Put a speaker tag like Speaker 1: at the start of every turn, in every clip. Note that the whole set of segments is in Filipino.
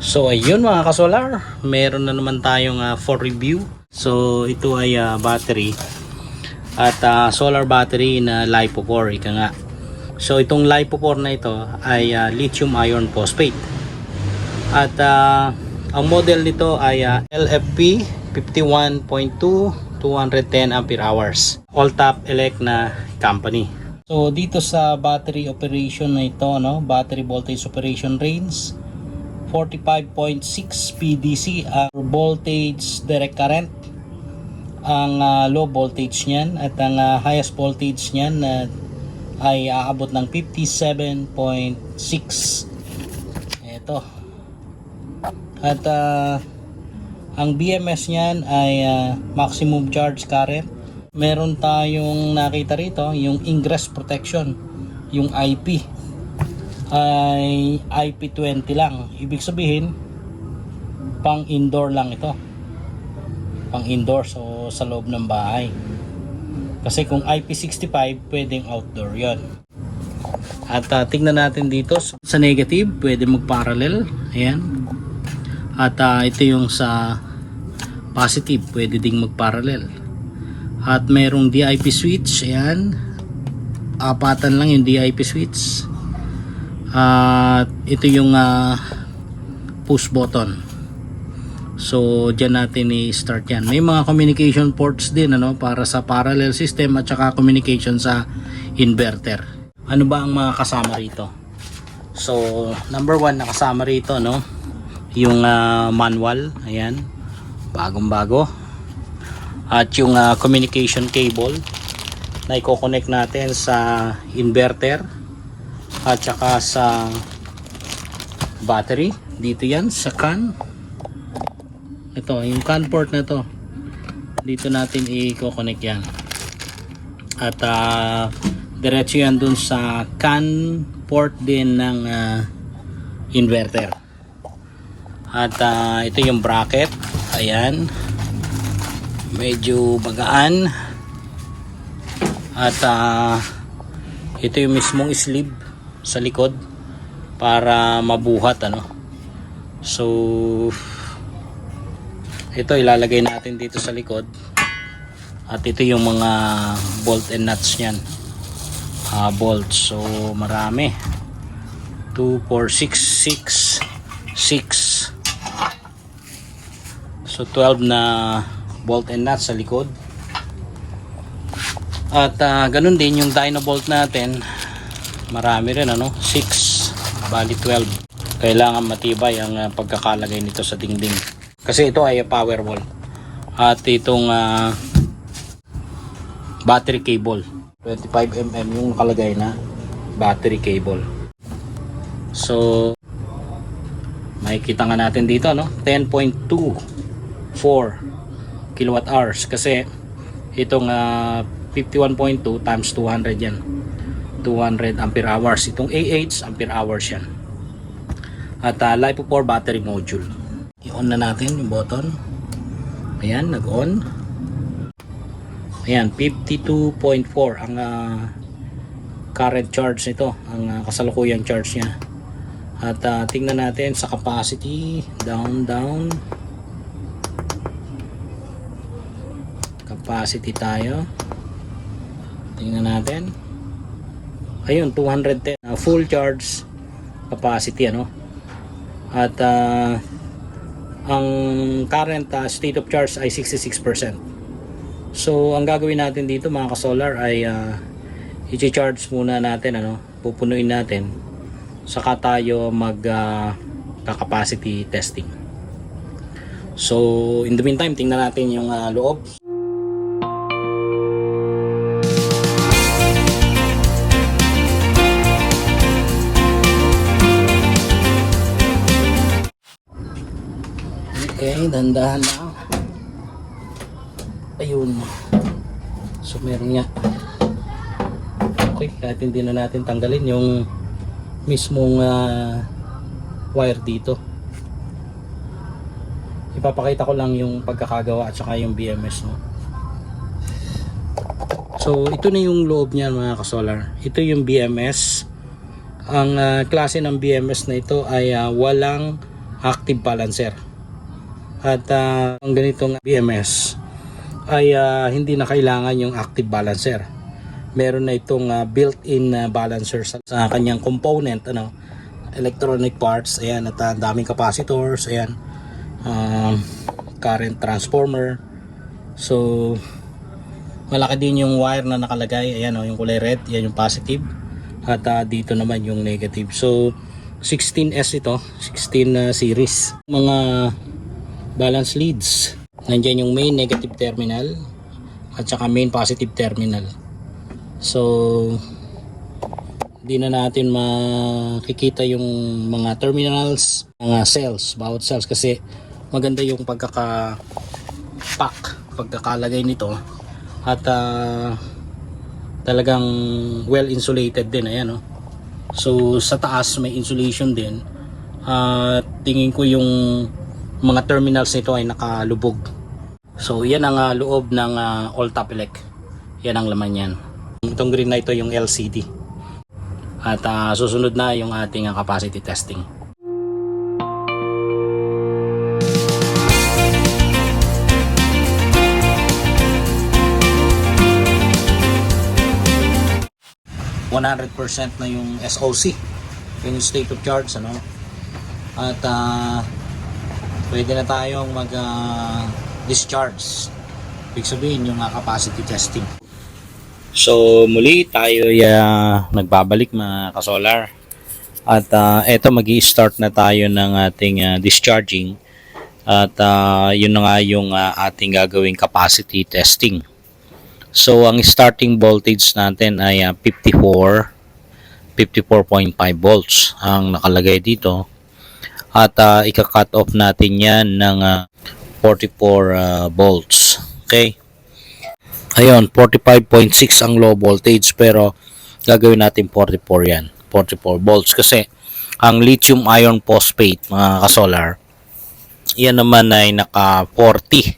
Speaker 1: So ayun mga kasolar, meron na naman tayong for review. So ito ay battery at solar battery na LiPo4, ika nga. So itong LiPo4 na ito ay lithium iron phosphate. At ang model nito ay LFP 51.2 210 ampere hours. All-top elect na company. So dito sa battery operation na ito, no, battery voltage operation range 45.6 PDC voltage direct current ang low voltage niyan, at ang highest voltage niyan ay aabot ng 57.6. Ito. At ang BMS niyan ay maximum charge current. Meron tayong nakita rito yung ingress protection, yung IP ay IP20 lang. Ibig sabihin pang indoor lang ito, pang indoor, so sa loob ng bahay. Kasi kung IP65 pwedeng outdoor yon. At tingnan natin dito sa negative, pwede mag-parallel, ayan. At ito yung sa positive, pwede ding mag-parallel. At merong DIP switch, ayan, apatan lang yung DIP switch. At ito yung push button. So dyan natin i-start yan. May mga communication ports din, ano, para sa parallel system at saka communication sa inverter. Ano ba ang mga kasama rito? So number 1 na kasama rito, no, yung manual, ayan, bagong bago. At yung communication cable na i-connect natin sa inverter at saka sa battery. Dito yan sa CAN. Ito yung CAN port na to, dito natin i-connect yan. At diretso yan dun sa CAN port din ng inverter. At ito yung bracket, ayan, medyo bagaan. At ito yung mismong sleeve sa likod para mabuhat, ano. So ito ilalagay natin dito sa likod. At ito yung mga bolt and nuts niyan, bolts. So marami, 2, 4, 6, 6. So 12 na bolt and nuts sa likod. At ganun din yung dyno bolt natin, marami rin, ano, 6, bali 12. Kailangan matibay ang pagkakalagay nito sa dingding. Kasi ito ay power wall. At itong battery cable. 25mm yung nakalagay na battery cable. So, makikita nga natin dito, no? 10.24 kilowatt hours. Kasi itong 51.2 times 200 yan. 200 ampere hours. Itong AH ampere hours yan. At LiPo4 battery module. I-on na natin yung button. Ayan, nag-on. Ayan, 52.4 ang current charge nito. Ang kasalukuyang charge niya. At tingnan natin sa capacity. Down. Capacity tayo. Tingnan natin. Ayun, 210. Full charge capacity, ano? At ang current state of charge ay 66%. So ang gagawin natin dito mga ka-solar ay i-charge muna natin, ano, pupunuin natin, saka tayo mag capacity testing. So in the meantime, tingnan natin yung loob. Okay, dandahan lang. Ayun. So meron nga. Okay, kahit hindi na natin tanggalin yung mismong wire dito. Ipapakita ko lang yung pagkakagawa at saka yung BMS, no? So ito na yung loob niyan mga ka-solar. Ito yung BMS. Ang klase ng BMS na ito ay walang active balancer. At ang ganitong BMS ay hindi na kailangan yung active balancer. Meron na itong built-in balancer sa kanyang component, ano, electronic parts. Ayan, at daming capacitors. Ayan, current transformer. So malaki din yung wire na nakalagay. Ayan, yung kulay red, yan yung positive. At dito naman yung negative. So 16S ito, 16 series. Mga balance leads. Nandiyan yung main negative terminal at saka main positive terminal. So hindi na natin makikita yung mga terminals, mga cells, bawat cells, kasi maganda yung pagkakalagay nito. At talagang well insulated din. Ayan, no? So sa taas may insulation din. Tingin ko yung mga terminals nito ay nakalubog. So yan ang loob ng All-Top-Elec. Yan ang laman yan. Itong green na ito yung LCD. At susunod na yung ating capacity testing. %100% na yung SOC, yung state of charge, ano? At pwede na tayong mag discharge. Ibig sabihin yung capacity testing. So muli tayo nagbabalik mga ka-solar. At eto magi-start na tayo ng ating discharging. At yun na nga yung ating gagawing capacity testing. So ang starting voltage natin ay 54.5 volts ang nakalagay dito. At ika-cut off natin yan ng 44 volts. Okay. Ayun, 45.6 ang low voltage, pero gagawin natin 44 yan. 44 volts kasi ang lithium iron phosphate mga ka-solar, yan naman ay naka 40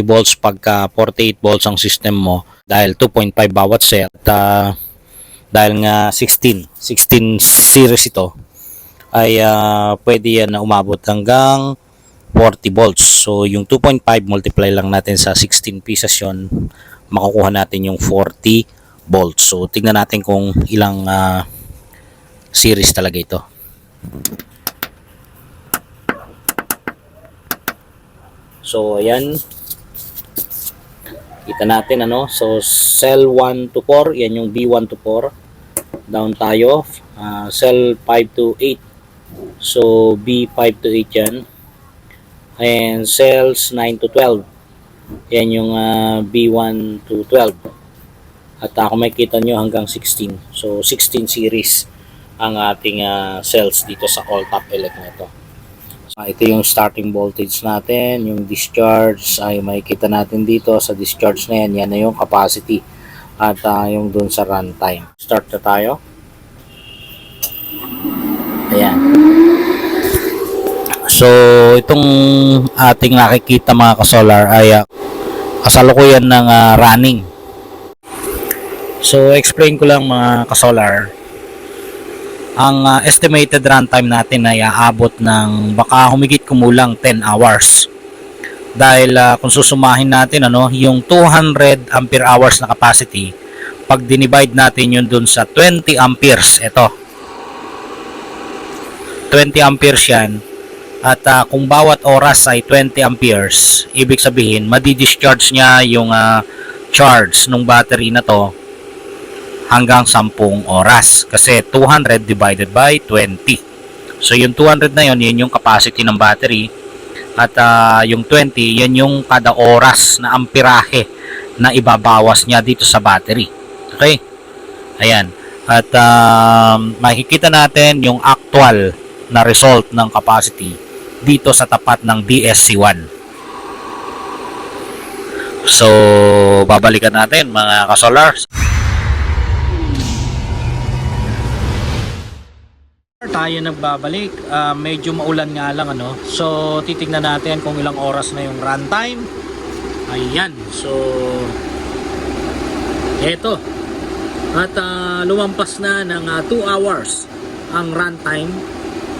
Speaker 1: volts pagka 48 volts ang system mo, dahil 2.5 bawat cell. At dahil nga 16 series ito, ay pwede yan na umabot hanggang 40 volts. So yung 2.5 multiply lang natin sa 16 pieces yon, makukuha natin yung 40 volts. So tingnan natin kung ilang series talaga ito. So ayan, kita natin, ano. So cell 1 to 4, yan yung B1 to 4. Down tayo, cell 5 to 8, So B5 to 8 yan. And cells 9 to 12. Yan yung B1 to 12. At kung makikita nyo hanggang 16. So 16 series ang ating cells dito sa all-top elect na ito. Ito yung starting voltage natin. Yung discharge ay makikita natin dito sa discharge na yan. Yan na yung capacity. At yung dun sa runtime. Start na tayo. Ayan. So itong ating nakikita mga kasolar ay kasalukuyan ng running. So explain ko lang mga kasolar. Ang estimated runtime natin ay aabot ng baka humigit kumulang 10 hours. Dahil kung susumahin natin yung 200 ampere hours na capacity, pag dinivide natin yun dun sa 20 amperes, ito 20 amperes yan. At kung bawat oras ay 20 amperes, ibig sabihin, madi-discharge niya yung charge ng battery na to hanggang 10 oras. Kasi 200 divided by 20. So yung 200 na yun yung capacity ng battery. At yung 20, yan yung kada oras na amperahe na ibabawas niya dito sa battery. Okay? Ayan. At makikita natin yung actual na result ng capacity dito sa tapat ng DSC1. So, babalikan natin mga kasolars. Tayo nagbabalik. Medyo maulan nga lang So, titignan natin kung ilang oras na yung runtime. Ayan. So, eto. At lumampas na ng 2 hours ang runtime.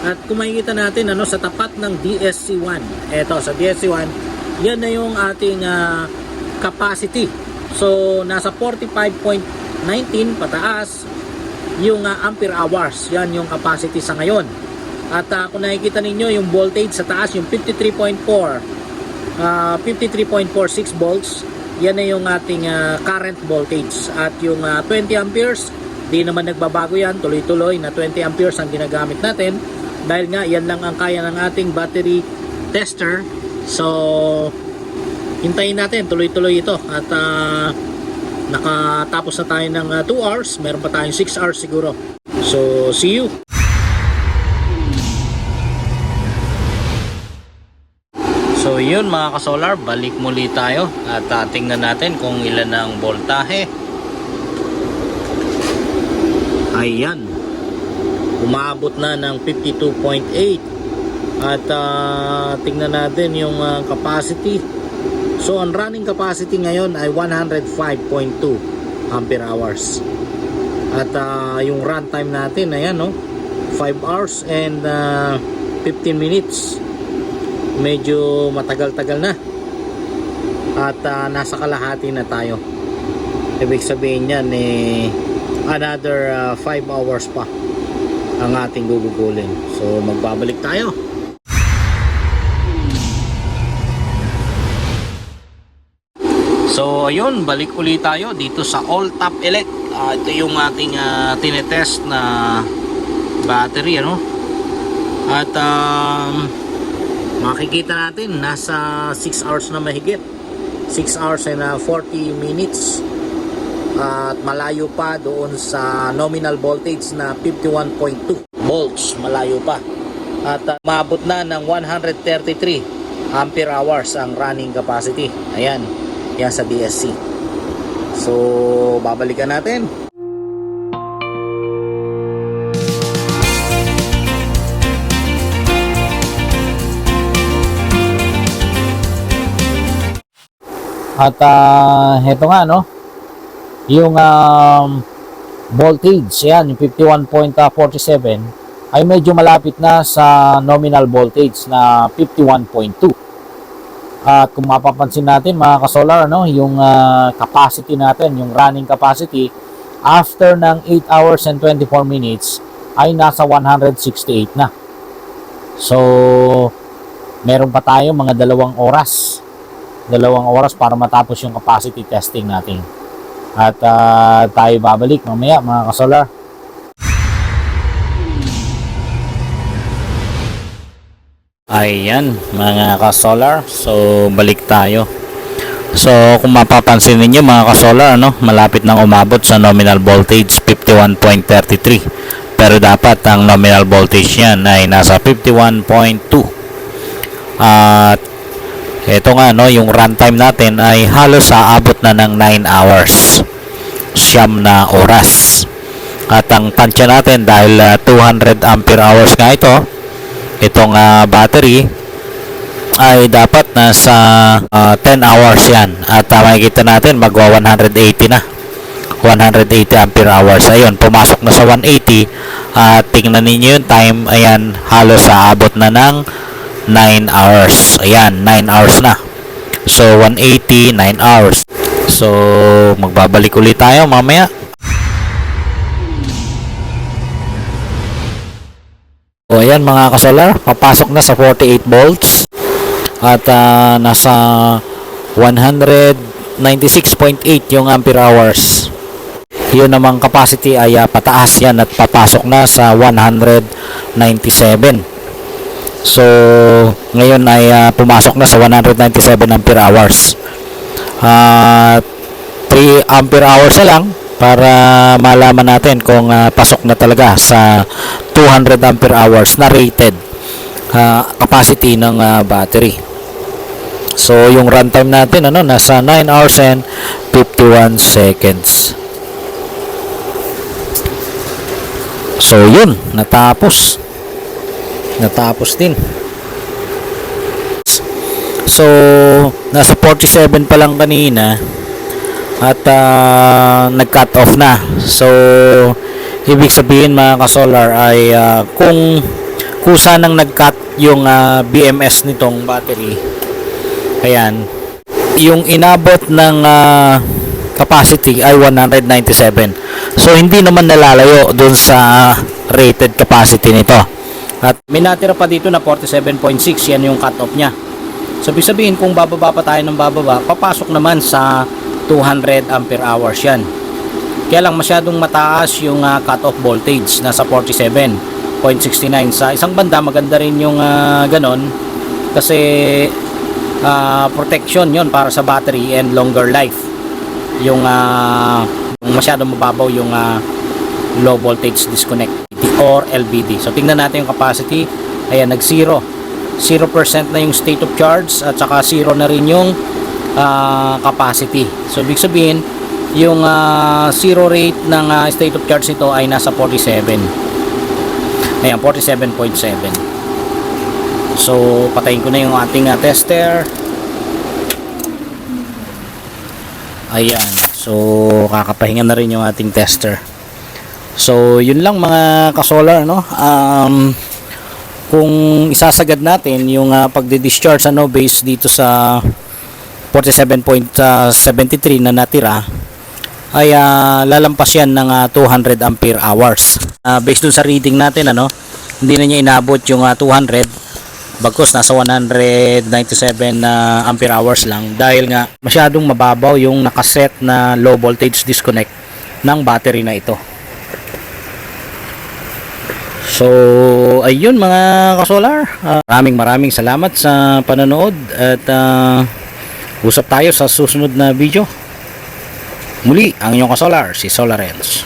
Speaker 1: At kung makikita natin sa tapat ng DSC1, eto sa DSC1, yan na yung ating capacity. So nasa 45.19 pataas yung ampere hours. Yan yung capacity sa ngayon. At kung nakikita ninyo yung voltage sa taas, yung 53.46 volts, yan na yung ating current voltage. At yung 20 amperes, di naman nagbabago yan, tuloy-tuloy na 20 amperes ang ginagamit natin. Dahil nga yan lang ang kaya ng ating battery tester. So hintayin natin tuloy-tuloy ito. At nakatapos na tayo ng 2 hours. Meron pa tayong 6 hours siguro. So see you. So yun mga kasolar, balik muli tayo. At tingnan natin kung ilan ang voltahe. Ayan, umabot na ng 52.8. At tingnan natin yung capacity. So ang running capacity ngayon ay 105.2 ampere hours. At yung runtime natin ayan 5 hours and 15 minutes. Medyo matagal-tagal na. At nasa kalahati na tayo. Ibig sabihin yan another 5 hours pa ang ating gugugulin. So magbabalik tayo. So ayun, balik ulit tayo dito sa all-top elect. Ito yung ating tinetest na battery At makikita natin nasa 6 hours na mahigit. 6 hours and 40 minutes. At malayo pa doon sa nominal voltage na 51.2 volts, malayo pa. At maabot na ng 133 ampere hours ang running capacity. Ayan, yan sa DSC. So babalikan natin. At heto nga yung voltage, yan, yung 51.47 ay medyo malapit na sa nominal voltage na 51.2. At kung mapapansin natin mga kasolar, yung capacity natin, yung running capacity, after ng 8 hours and 24 minutes ay nasa 168 na. So meron pa tayo mga 2 oras para matapos yung capacity testing natin. At tayo babalik mamaya mga kasolar. Ayan mga ka-solar, so balik tayo. So kung mapapansin ninyo mga ka-solar, malapit nang umabot sa nominal voltage 51.33, pero dapat ang nominal voltage niyan ay nasa 51.2. At ito nga, yung runtime natin ay halos sa abot na ng 9 hours, 9 na oras. At ang tansya natin, dahil 200 ampere hours nga itong battery, ay dapat nasa 10 hours yan. At makikita natin magwa 180 na, 180 ampere hours. Ayun, pumasok na sa 180. At tingnan ninyo yung time, ayan, halos sa abot na ng 9 hours. Ayan, 9 hours na. So 180, 9 hours. So magbabalik ulit tayo mamaya. So ayan mga ka-solar, papasok na sa 48 volts at nasa 196.8 yung ampere hours. Yun namang capacity ay pataas yan at papasok na sa 197. So ngayon ay pumasok na sa 197 ampere hours. 3 ampere hours na lang para malaman natin kung pasok na talaga sa 200 ampere hours na rated capacity ng battery. So yung runtime natin nasa 9 hours and 51 seconds. So yun, natapos din. So nasa 47 pa lang kanina at nag-cut off na. So ibig sabihin mga ka-solar ay kung kusa nang nag-cut yung BMS nitong battery, ayan, yung inabot ng capacity ay 197. So hindi naman nalalayo dun sa rated capacity nito. At may natira pa dito na 47.6, yan yung cut off nya. So ibig sabihin kung bababa pa tayo ng bababa, papasok naman sa 200 ampere hours yan. Kaya lang masyadong mataas yung cut-off voltage, nasa 47.69. Sa isang banda maganda rin yung ganon kasi protection yon para sa battery and longer life. Yung masyadong mababaw yung low voltage disconnect or LVD. So tingnan natin yung capacity. Ayan, nag-0 na yung state of charge at saka 0 na rin yung capacity. So ibig sabihin yung zero rate ng state of charge nito ay nasa 47. Ayan, 47.7. So patayin ko na yung ating tester. Ayan, so kakapahinga na rin yung ating tester. So yun lang mga ka-solar, kung isasagad natin yung pagdi-discharge based dito sa 47.73 na natira, ay lalampas yan ng 200 ampere hours. Based dun sa reading natin, hindi na niya inabot yung 200, bagkus nasa 197 ampere hours lang, dahil nga masyadong mababaw yung nakaset na low voltage disconnect ng battery na ito. So ayun mga ka-solar, maraming salamat sa panonood at usap tayo sa susunod na video. Muli ang inyong ka-solar, si Solarens.